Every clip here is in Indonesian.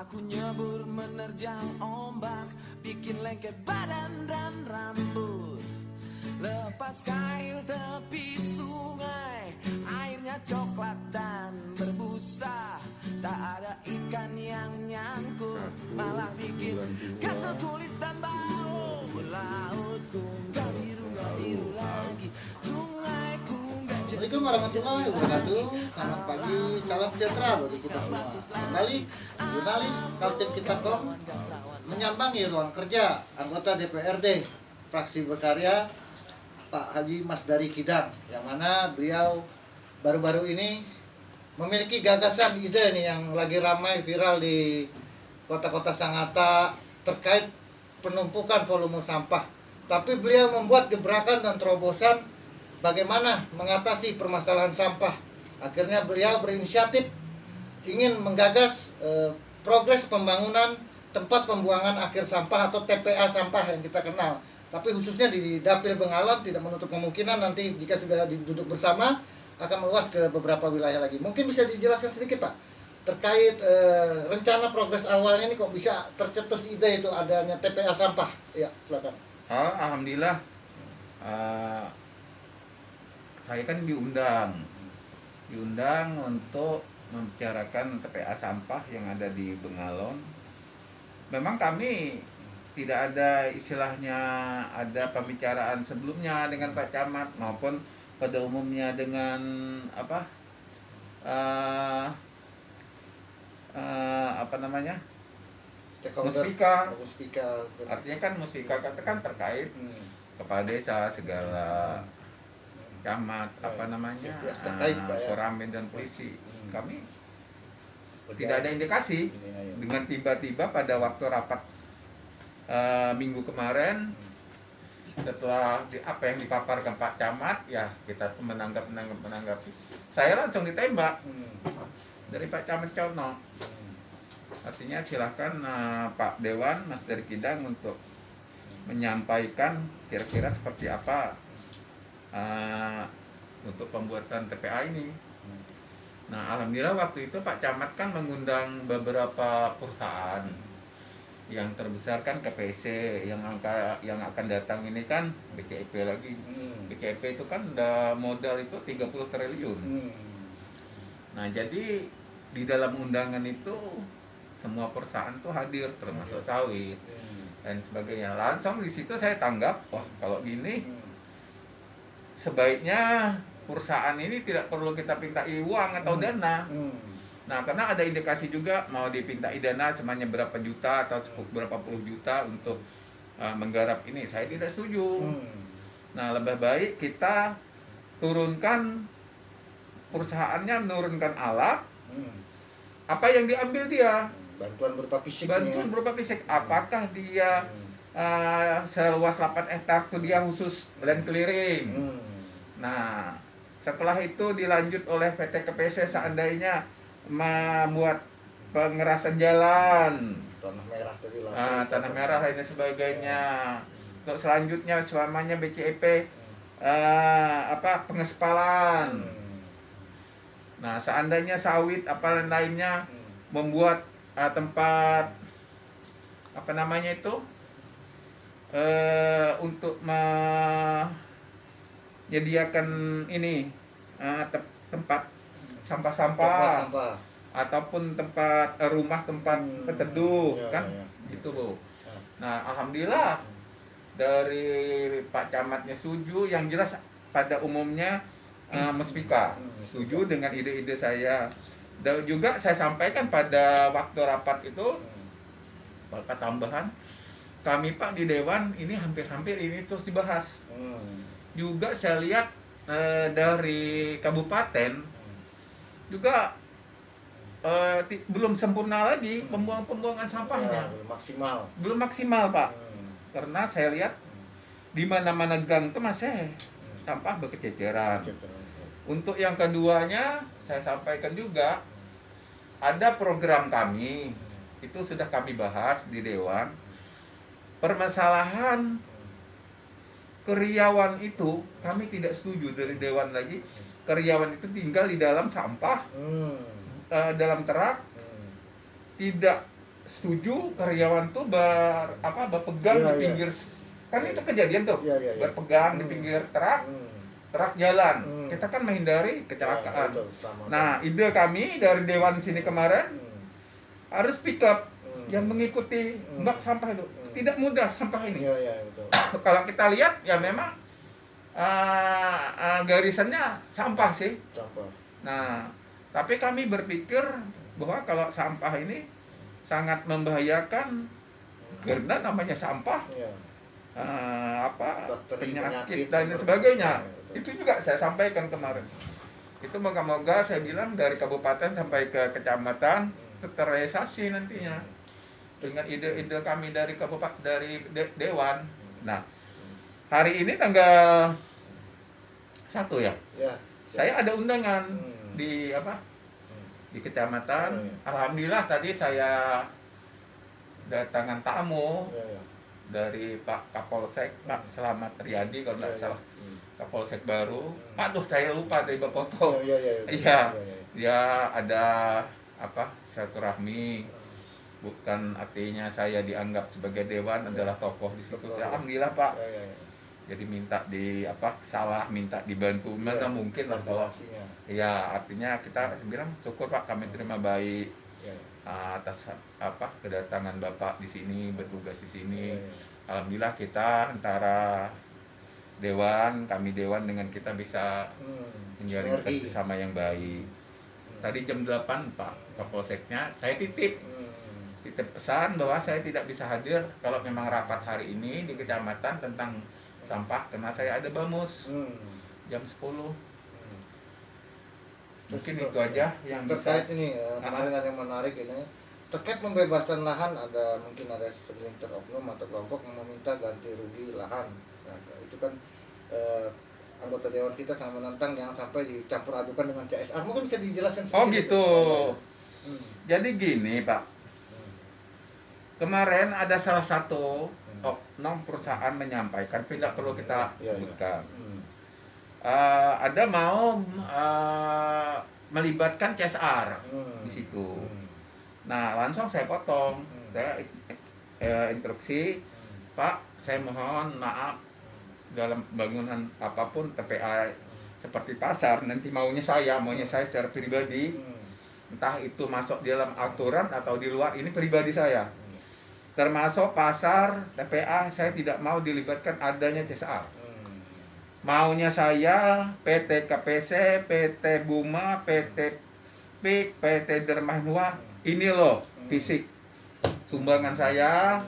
Aku nyebur menerjang ombak, bikin lengket badan dan rambut. Lepas kail tepi sungai, airnya coklat dan berbusa. Tak ada ikan yang nyangkut, malah bikin gatal kulit dan bau. Lautku gak biru lagi, sungaiku gak jernih. Assalamualaikum warahmatullahi wabarakatuh. Selamat pagi, salam sejahtera bagi kita semua. Kembali jurnalis Kaltim Kita.com menyambangi ruang kerja anggota DPRD fraksi Berkarya Pak Haji Masdari Kidang, yang mana beliau baru-baru ini memiliki gagasan ide nih yang lagi ramai viral di kota-kota Sangatta terkait penumpukan volume sampah. Tapi beliau membuat gebrakan dan terobosan bagaimana mengatasi permasalahan sampah. Akhirnya beliau berinisiatif ingin menggagas progres pembangunan tempat pembuangan akhir sampah atau TPA sampah yang kita kenal. Tapi khususnya di Dapil Bengawan tidak menutup kemungkinan nanti jika sudah duduk bersama akan meluas ke beberapa wilayah lagi. Mungkin bisa dijelaskan sedikit Pak terkait rencana progres awalnya ini kok bisa tercetus ide itu adanya TPA sampah. Ya, silakan. Alhamdulillah. Saya kan diundang untuk membicarakan TPA sampah yang ada di Bengalon. Memang kami tidak ada istilahnya ada pembicaraan sebelumnya dengan Pak Camat maupun pada umumnya dengan Muspika. Artinya kan Muspika katakan terkait kepala desa segala camat Koramil dan polisi. Kami tidak ada indikasi dengan tiba-tiba pada waktu rapat minggu kemarin setelah apa yang dipaparkan Pak Camat, ya kita menanggapi. Saya langsung ditembak dari Pak Camat Cono. Artinya silahkan Pak Dewan Mas dari Kidang untuk menyampaikan kira-kira seperti apa untuk pembuatan TPA ini. Nah, alhamdulillah waktu itu Pak Camat kan mengundang beberapa perusahaan. Yang terbesar kan KPC, yang akan datang ini kan BCEP lagi. BCEP itu kan udah modal itu 30 triliun. Nah, jadi di dalam undangan itu semua perusahaan tuh hadir termasuk sawit dan sebagainya. Langsung di situ saya tanggap, wah kalau gini sebaiknya perusahaan ini tidak perlu kita pintai uang atau dana. Nah, karena ada indikasi juga mau dipintai dana semuanya berapa juta atau berapa puluh juta untuk menggarap ini. Saya tidak setuju. Nah, lebih baik kita turunkan perusahaannya, menurunkan alat. Apa yang diambil dia? Bantuan berupa fisik. Apakah dia seluas 8 hektar itu dia khusus land clearing? Nah, setelah itu dilanjut oleh PT KPC seandainya membuat pengerasan jalan, tanah merah ini sebagainya. Untuk selanjutnya selamanya BCEP pengespalan. Nah, seandainya sawit apa lainnya membuat tempat untuk menyediakan ini tempat sampah-sampah ataupun tempat rumah tempat berteduh gitu Bu. Nah, alhamdulillah dari Pak Camatnya setuju, yang jelas pada umumnya Muspika setuju dengan ide-ide saya. Dan juga saya sampaikan pada waktu rapat itu Bapak tambahan kami Pak di Dewan ini hampir-hampir ini terus dibahas. Juga saya lihat dari kabupaten juga belum sempurna lagi pembuangan sampahnya. Belum maksimal Pak. Karena saya lihat di mana-mana gang itu masih sampah berkececeran. Untuk yang keduanya saya sampaikan juga ada program kami itu sudah kami bahas di Dewan. Permasalahan Keriawan itu kami tidak setuju dari Dewan lagi. Keriawan itu tinggal di dalam sampah, dalam terak, tidak setuju karyawan tuh berpegang Iya, di iya. pinggir, kan itu kejadian tuh, Iya, iya, iya. berpegang di pinggir truk jalan. Kita kan menghindari Ya, kecelakaan. betul, sama. Nah, ide kami dari Dewan sini kemarin harus pick up yang mengikuti bak sampah itu. Tidak mudah sampah ini. Iya, iya, betul. Kalau kita lihat ya memang garisannya sampah sih. Sampah. Nah, tapi kami berpikir bahwa kalau sampah ini sangat membahayakan karena namanya sampah, Iya. Bakteri, penyakit penyakit, dan seperti- sebagainya. Ya, betul. Itu juga saya sampaikan kemarin. Itu moga-moga saya bilang dari kabupaten sampai ke kecamatan terrealisasi nantinya dengan ide-ide kami dari kabupaten, dari dewan. Nah, hari ini tanggal 1 ya. Ya. Saya ada undangan Hmm. di di kecamatan. Oh, iya. Alhamdulillah tadi saya datangan tamu Ya, ya. dari Pak Kapolsek, Pak Slamet Riyadi kalau nggak Ya, ya. salah, Kapolsek baru. Aduh, saya lupa tadi foto. Iya, iya, Iya, dia ada silaturahmi. Bukan artinya saya dianggap sebagai dewan, adalah tokoh di situ. Tokoh. Alhamdulillah Pak. Ya, ya, ya. Jadi minta salah minta dibantu, mana Ya, mungkin lah kalau. ventilasinya. Ya, artinya kita bilang syukur Pak, kami terima baik Ya, atas kedatangan Bapak di sini, bertugas di sini. ya, ya. Alhamdulillah kita antara kami dewan dengan kita bisa menjalin Sinergi. kerjasama yang baik. Tadi jam 8 Pak Kapolseknya saya titip pesan bahwa saya tidak bisa hadir kalau memang rapat hari ini di kecamatan tentang sampah karena saya ada bamus jam 10. Mungkin itu aja yang terkait bisa. ini kemarin ada yang menarik ini terkait pembebasan lahan, mungkin ada segelintir oknum atau kelompok yang meminta ganti rugi lahan. Nah, itu kan anggota dewan kita sangat menentang jangan sampai dicampur adukan dengan CSR. Mungkin bisa dijelaskan sedikit. Oh gitu. Hmm. Jadi gini Pak, kemarin ada salah satu oknum perusahaan menyampaikan, tidak perlu kita Ya, ya. sebutkan. Hmm. Ada mau melibatkan CSR di situ. Nah, langsung saya potong. Saya instruksi, Pak, saya mohon maaf dalam bangunan apapun TPA seperti pasar, nanti maunya saya secara pribadi, entah itu masuk di dalam aturan atau di luar, ini pribadi saya. Termasuk pasar, TPA, saya tidak mau dilibatkan adanya CSR. Maunya saya PT KPC, PT Buma, PT PIK, PT Dermahnua, ini loh fisik sumbangan saya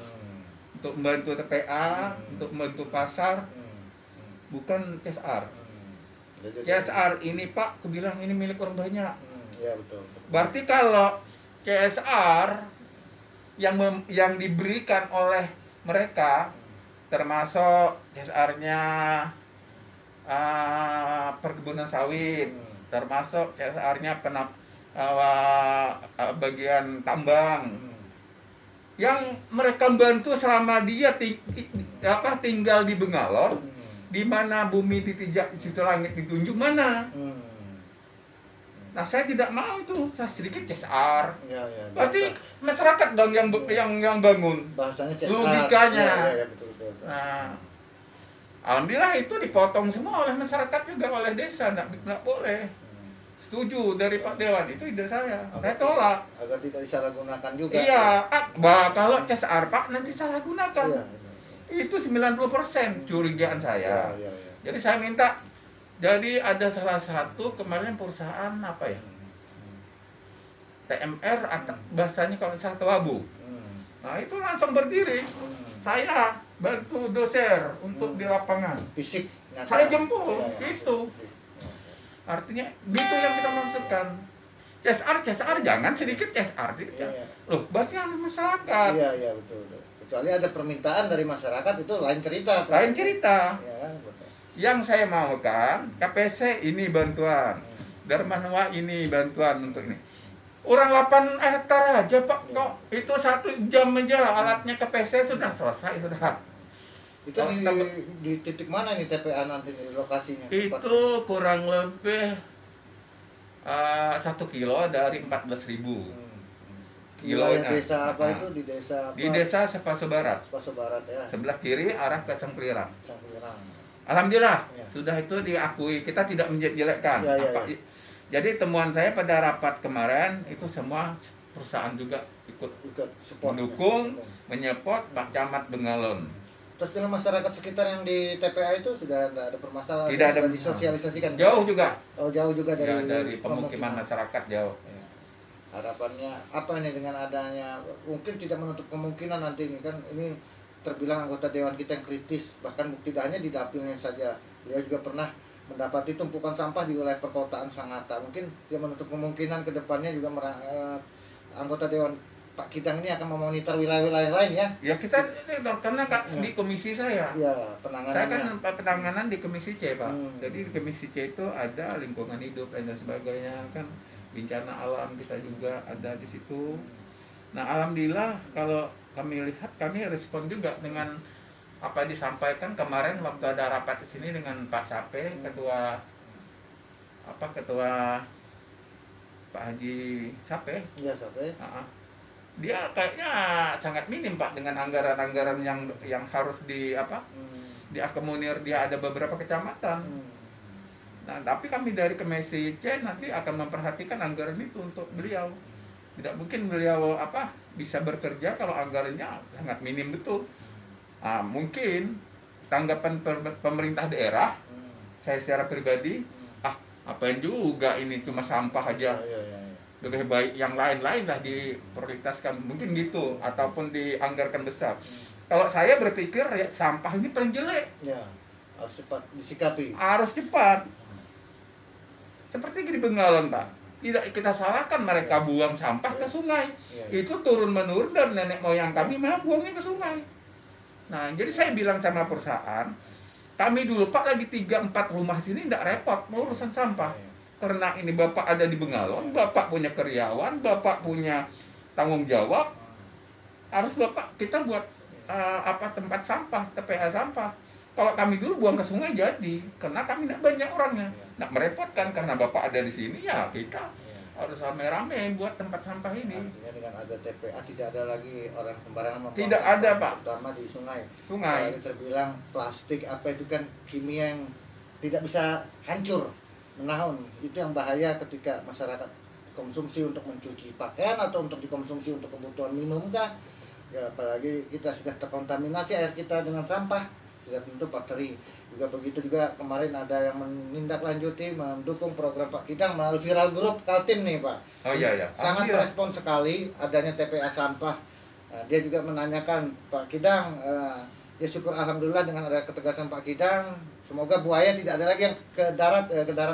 untuk membantu TPA, untuk membantu pasar, bukan CSR. CSR ini Pak, aku bilang ini milik orang banyak. Ya, betul. Berarti kalau CSR yang diberikan oleh mereka, termasuk CSR-nya perkebunan sawit, termasuk CSR-nya bagian tambang, yang mereka bantu selama dia tinggal di Bengalor, di mana bumi ditijak, di situ langit ditunjuk, mana? Nah, saya tidak mau itu, saya sedikit CSR. Ya, ya, Berarti masyarakat dong yang bangun. bahasanya CSR. Logikanya. Ya, betul, betul. Nah, alhamdulillah itu dipotong semua oleh masyarakat juga, oleh desa, nggak boleh. Setuju dari Pak Dewan, itu ide saya tolak. Agar tidak disalahgunakan juga. Iya, kalau CSR Pak nanti salah gunakan. Iya. Itu 90% curigaan saya. Ya. Jadi saya minta, jadi ada salah satu kemarin perusahaan TMR atau bahasanya kalau misalnya Tewabu. Nah, itu langsung berdiri. Saya bantu doser untuk di lapangan. Fisik. nyata. Saya jemput, Ya. itu. Artinya itu yang kita maksudkan. CSR jangan sedikit CSR sih. Iya, iya. Loh, berarti ada masyarakat. Iya, betul. Kecuali ada permintaan dari masyarakat, itu lain cerita. Lain cerita. Ya, kan, betul. Yang saya mau kan, KPC ini bantuan, Dermahnua ini bantuan untuk ini. Orang 8 hektar aja Pak, kok itu 1 jam aja alatnya KPC sudah selesai sudah. Itu di titik mana nih TPA nanti di lokasinya? Itu kurang lebih 1 kilo dari 14.000. wilayah Kiloan. desa apa Ah. itu di desa apa? Di desa Sepaso Barat. Sepaso Barat ya. Sebelah kiri arah ke Cengklirang. Cangkulirang. Alhamdulillah Ya. sudah itu diakui, kita tidak menjelekkan. Ya, ya, Apa- ya. Jadi temuan saya pada rapat kemarin itu semua perusahaan juga ikut Ikut support. mendukung, menyepot Pak Camat Bengalon. Terus dengan masyarakat sekitar yang di TPA itu sudah tidak ada permasalahan. Tidak ada sudah masalah. disosialisasikan. Jauh juga. Oh, jauh juga Ya, dari dari pemukiman masyarakat jauh. Ya. Harapannya apa nih dengan adanya, mungkin tidak menutup kemungkinan nanti ini kan ini terbilang anggota dewan kita yang kritis, bahkan tidak hanya di dapilnya saja, dia juga pernah mendapati tumpukan sampah di wilayah perkotaan Sangatta. Mungkin dia menutup kemungkinan ke depannya juga anggota dewan Pak Kidang ini akan memonitor wilayah-wilayah lain ya. Ya kita karena Ya. di komisi saya. Ya, Saya penanganannya. kan penanganan di komisi C, Pak. Hmm. Jadi di komisi C itu ada lingkungan hidup dan sebagainya kan, bencana alam kita juga ada di situ. Nah, alhamdulillah kalau kami lihat, kami respon juga dengan apa yang disampaikan kemarin waktu ada rapat di sini dengan Pak Sape, ketua Pak Haji Sape. Ya, sampai. Dia kayaknya sangat minim, Pak, dengan anggaran-anggaran yang harus diakomodir. Dia ada beberapa kecamatan. Nah, tapi kami dari Komisi C nanti akan memperhatikan anggaran itu untuk beliau. Tidak mungkin beliau bisa bekerja kalau anggarannya sangat minim betul. Mungkin tanggapan pemerintah daerah, saya secara pribadi, apain juga ini cuma sampah aja. Ya. Lebih baik yang lain-lain lah diprioritaskan, mungkin gitu, ataupun dianggarkan besar. Kalau saya berpikir ya, sampah ini paling jelek, Ya, harus cepat disikapi. harus cepat. Seperti di Bengawan, Pak, tidak kita salahkan mereka buang sampah ke sungai. Ya. Itu turun menurun dari nenek moyang kami memang buangnya ke sungai. Nah, jadi saya bilang sama perusahaan, kami dulu Pak lagi 3-4 rumah sini tidak repot mau urusan sampah. Karena ini Bapak ada di Bengalon, Bapak punya karyawan, Bapak punya tanggung jawab, harus Bapak kita buat tempat sampah, TPA sampah. Kalau kami dulu buang ke sungai jadi, karena kami tidak banyak orangnya. Nah, merepotkan karena Bapak ada di sini, ya kita harus rame-rame buat tempat sampah ini. Artinya dengan ada TPA tidak ada lagi orang sembarangan membuang Tidak sampah, ada, Pak. terutama di sungai. Sungai. Apalagi terbilang plastik apa itu kan kimia yang tidak bisa hancur, menahun. Itu yang bahaya ketika masyarakat konsumsi untuk mencuci pakaian atau untuk dikonsumsi untuk kebutuhan minum kah. Ya, apalagi kita sudah terkontaminasi air kita dengan sampah, sudah tentu bakteri. Juga begitu juga kemarin ada yang menindaklanjuti mendukung program Pak Kidang melalui viral group Kaltim nih, Pak. Oh iya. Sangat Alhamdulillah. merespon sekali adanya TPA sampah. Dia juga menanyakan Pak Kidang, ya syukur alhamdulillah dengan ada ketegasan Pak Kidang, semoga buaya tidak ada lagi yang ke darat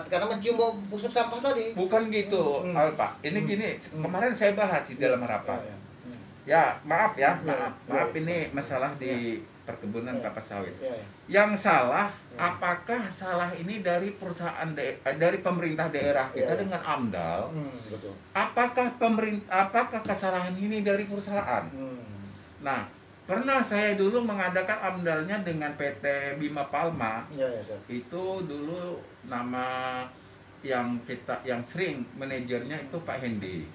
karena mencium bau busuk sampah tadi. Bukan gitu, Pak. Ini gini, kemarin saya bahas di dalam rapat. Ya, maaf ini masalah di perkebunan kelapa sawit. Yang salah, apakah salah ini dari perusahaan dari pemerintah daerah kita dengan AMDAL? Betul. Apakah kesalahan ini dari perusahaan? Nah, pernah saya dulu mengadakan AMDAL-nya dengan PT Bima Palma. Itu dulu nama yang sering manajernya itu Pak Hendi.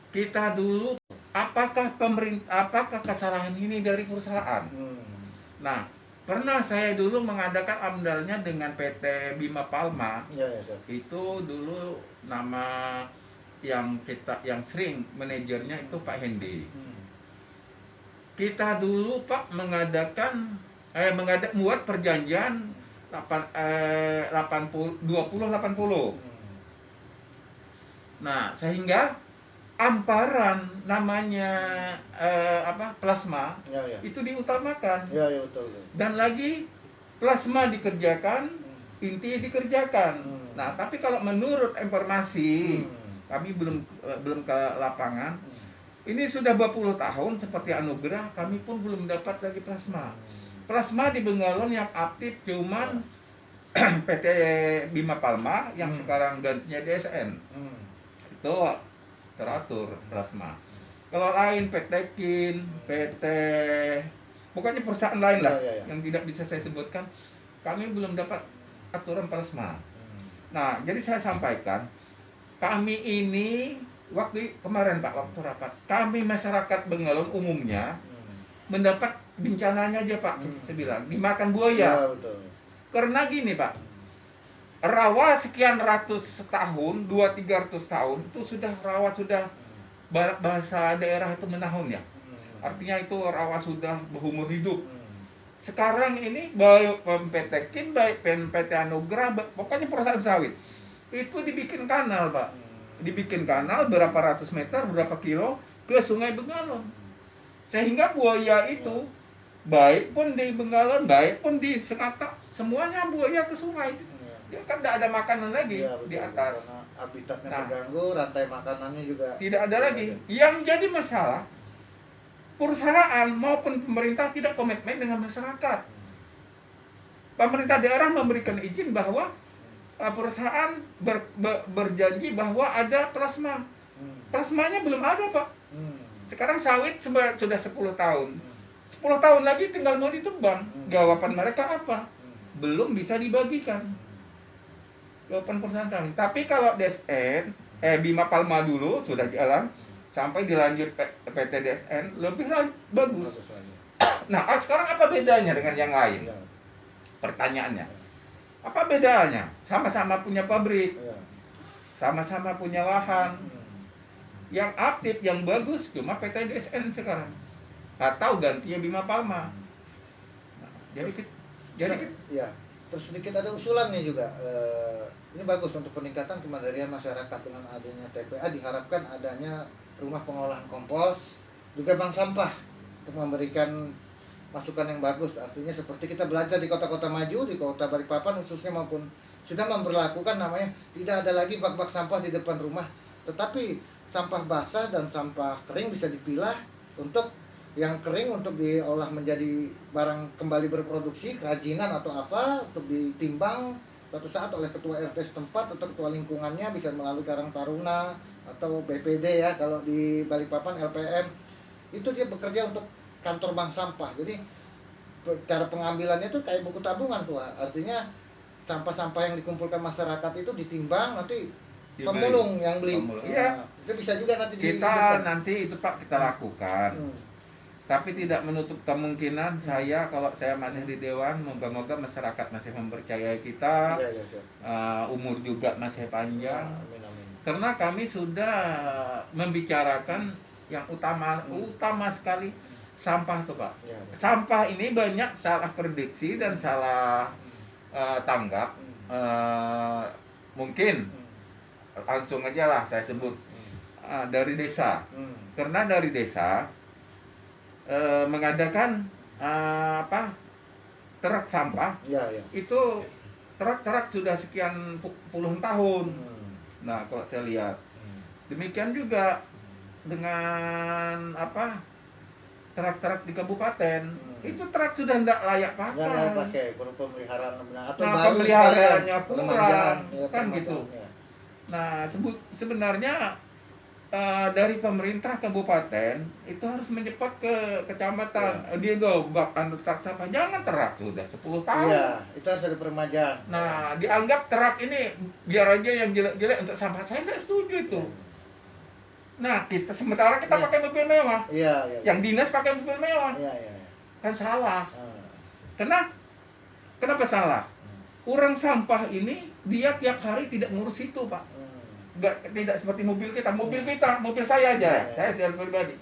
Kita dulu apakah kesalahan ini dari perusahaan? Nah, pernah saya dulu mengadakan AMDAL-nya dengan PT Bima Palma. Itu dulu nama yang sering manajernya itu Pak Hendi. Kita dulu Pak membuat perjanjian 20-80. Nah, sehingga amparan namanya plasma itu diutamakan. Betul. Dan lagi plasma dikerjakan, inti dikerjakan. Nah, tapi kalau menurut informasi kami belum ke lapangan, ini sudah 20 tahun seperti anugerah, kami pun belum dapat lagi plasma. Plasma di Bengalon yang aktif cuman PT Bima Palma yang sekarang gantinya DSN. Itu teratur plasma. Kalau lain PT Kin, pokoknya perusahaan lain lah yang tidak bisa saya sebutkan, kami belum dapat aturan plasma. Nah, jadi saya sampaikan, kami ini waktu kemarin Pak, waktu rapat, kami masyarakat Bengawan umumnya mendapat bencananya aja Pak, saya bilang, dimakan buaya. Ya, betul. Karena gini Pak, rawa sekian ratus tahun, 200-300 tahun, itu sudah rawa sudah bahasa daerah itu menahun ya. Artinya itu rawa sudah berumur hidup. Sekarang ini baik PT Kin, baik PT Anugrah, pokoknya perusahaan sawit, itu dibikin kanal Pak. Dibikin kanal berapa ratus meter, berapa kilo ke Sungai Bengawan. Sehingga buaya itu baik pun di Bengawan, baik pun di Sengatak, semuanya buaya ke sungai. Dia kan tidak ada makanan lagi Ya, betul, di atas. karena habitatnya Nah, terganggu, rantai makanannya juga tidak ada lagi. Yang jadi masalah, perusahaan maupun pemerintah tidak komitmen dengan masyarakat. Pemerintah daerah memberikan izin bahwa perusahaan berjanji bahwa ada plasma. Plasmanya belum ada Pak. Sekarang sawit sudah 10 tahun. 10 tahun lagi tinggal mau ditebang. Jawaban mereka apa? Belum bisa dibagikan. Jawaban perusahaan kami. Tapi kalau DSN, Bima Palma dulu sudah jalan, sampai dilanjut PT DSN, lebih bagus. Nah, sekarang apa bedanya dengan yang lain? Pertanyaannya. Apa bedanya? Sama-sama punya pabrik, sama-sama punya lahan. Yang aktif, yang bagus cuma PT DSN sekarang. Atau gantinya Bima Palma. Nah, jadi ya. Terus sedikit ada usulannya juga. Ini bagus untuk peningkatan kemandirian masyarakat dengan adanya TPA, diharapkan adanya rumah pengolahan kompos, juga bank sampah untuk memberikan masukan yang bagus. Artinya seperti kita belajar di kota-kota maju, di kota Balikpapan khususnya maupun sudah memberlakukan namanya tidak ada lagi bak-bak sampah di depan rumah, tetapi sampah basah dan sampah kering bisa dipilah, untuk yang kering untuk diolah menjadi barang kembali berproduksi, kerajinan atau apa, untuk ditimbang suatu saat oleh ketua RT setempat atau ketua lingkungannya, bisa melalui Karang Taruna atau BPD ya, kalau di Balikpapan LPM itu dia bekerja untuk kantor bank sampah. Jadi cara pengambilannya itu kayak buku tabungan tuh, artinya sampah-sampah yang dikumpulkan masyarakat itu ditimbang, nanti pemulung yang beli. Iya. Itu bisa juga nanti kita nanti itu Pak kita lakukan. Tapi tidak menutup kemungkinan kalau saya masih di Dewan, moga-moga masyarakat masih mempercayai kita, umur juga masih panjang. Karena kami sudah membicarakan yang utama sekali, sampah tuh Pak. Sampah ini banyak salah prediksi dan salah tanggap. Mungkin langsung aja lah saya sebut dari desa. Karena dari desa mengadakan truk sampah, itu truk sudah sekian puluhan tahun. Nah, kalau saya lihat demikian juga dengan truk-truk di kabupaten, itu truk sudah tidak layak pakai. Pemeliharaan atau pemeliharaannya kurang, kan gitu. Nah, sebenarnya dari pemerintah kabupaten itu harus menyepot ke kecamatan. Dia bak truk sampah, jangan truk sudah 10 tahun. Iya, itu harus ada peremajaan. Nah, dianggap truk ini biar aja yang jelek-jelek untuk sampah. Saya tidak setuju itu. Nah, sementara kita pakai mobil mewah. Yang dinas pakai mobil mewah. Kan salah. Kenapa salah? Orang sampah ini dia tiap hari tidak ngurus itu, Pak. Tidak seperti mobil kita, mobil saya aja, saya pribadi.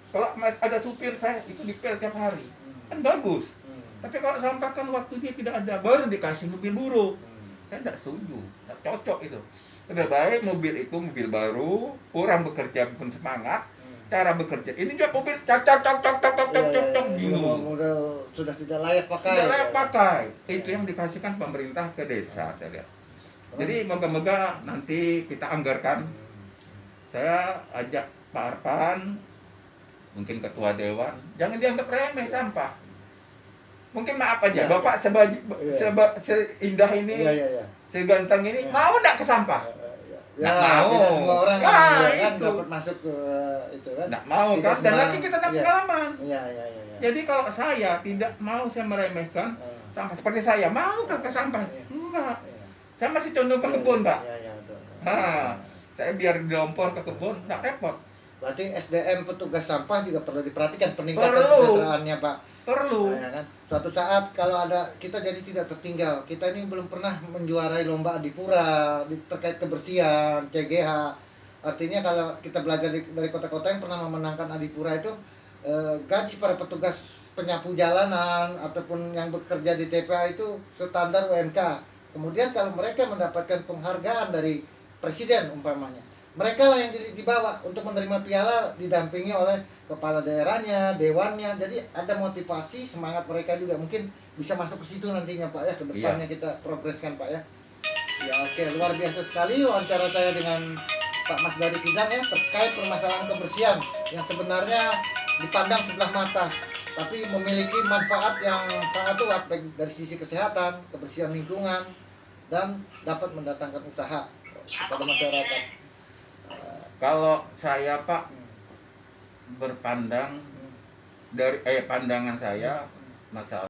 Kalau ada supir saya itu dipel tiap hari, kan bagus. Tapi kalau sampah kan waktunya tidak ada, baru dikasih mobil buruk. Saya tidak setuju, tidak cocok itu. Lebih baik mobil itu mobil baru, orang bekerja pun semangat, cara bekerja. Ini juga mobil cok bingung. Sudah tidak layak pakai. Tidak layak pakai. Itu yang dikasihkan pemerintah ke desa, saya lihat. Jadi moga-moga nanti kita anggarkan. Saya ajak Pak Arpan, mungkin Ketua Dewan, jangan dianggap remeh sampah. Mungkin maaf aja, Bapak seindah ini, seganteng ini, mau enggak ke sampah? Nggak mau. Tidak semua orang kan dapat masuk ke itu kan. Nggak mau kan, dan lagi kita ada pengalaman. Jadi kalau saya tidak mau saya meremehkan sampah seperti saya, mau ke sampah? Enggak. Saya masih condong ke kebun, Pak. Saya biar dilompor ke kebun, nggak repot. Berarti SDM petugas sampah juga perlu diperhatikan peningkatan Perlu. kesejahteraannya, Pak. Perlu. Nah, ya kan? Suatu saat kalau ada kita jadi tidak tertinggal. Kita ini belum pernah menjuarai lomba adipura terkait kebersihan, CGH. Artinya kalau kita belajar dari kota-kota yang pernah memenangkan adipura itu gaji para petugas penyapu jalanan ataupun yang bekerja di TPA itu standar UMK. Kemudian kalau mereka mendapatkan penghargaan dari presiden umpamanya, mereka lah yang dibawa untuk menerima piala didampingi oleh kepala daerahnya, dewannya. Jadi ada motivasi, semangat mereka juga mungkin bisa masuk ke situ nantinya Pak ya, ke depannya kita progreskan Pak ya. Ya oke, luar biasa sekali wawancara saya dengan Pak Mas dari Pidang ya terkait permasalahan kebersihan yang sebenarnya dipandang sebelah mata, tapi memiliki manfaat yang sangat luas baik dari sisi kesehatan, kebersihan lingkungan, dan dapat mendatangkan usaha kepada masyarakat. Kalau saya Pak berpandang dari pandangan saya masalah